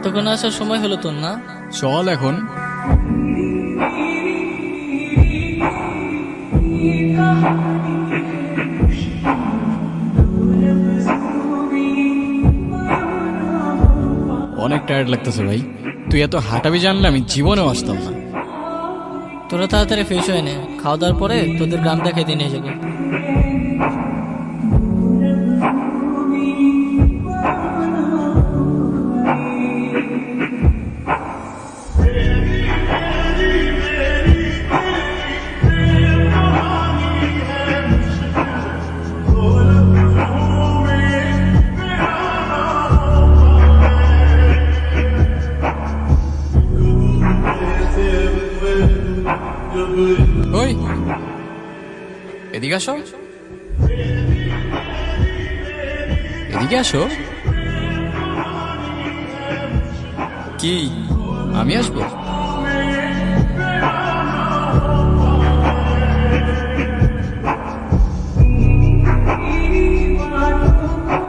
এতক্ষণ আসার সময় হলো তোর না? চল এখন। অনেক টায়ার্ড লাগতেছে ভাই। তুই এত হাঁটাবি জানলে আমি জীবনেও আসতাম না। তোরা তাড়াতাড়ি ফ্রেশ হয়ে নে, খাওয়া দাওয়ার পরে তোদের গ্রাম দেখাইতে নিয়ে যাবো। ওই এদিকে আসো, এদিকে আসো। কি আমি আসবো?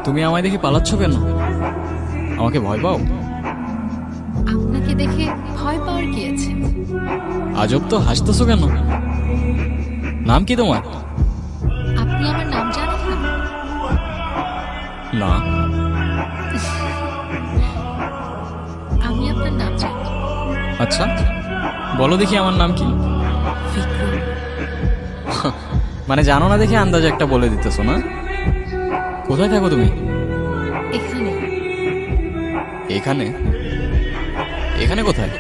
তুমি আমায় দেখে পালাচ্ছ কেন? আমাকে ভয় পাও? আপনাকে দেখে ভয় পাওয়ার কি আছে? আজব তো, হাসতেছো কেন? নাম কি তোমার? আপনি আমার নাম জানেন না? না। আমি আপনার নাম জানি। আচ্ছা বলো দেখি আমার নাম কি? বিক্রম। মানে জানো না দেখে আন্দাজে একটা বলে দিতেছো না? কোথায় থাকো তুমি? এখানে। এখানে? এখানে কোথায়?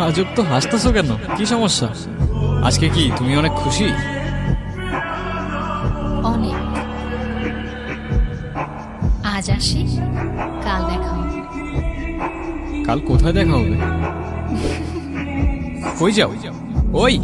আজব তো, হাসতেছো কেন? কি সমস্যা? আজকে কি তুমি অনেক খুশি? অনেক। আজ আসি, কাল দেখা হবে। কাল কোথায় দেখা হবে? কই যাও? ওই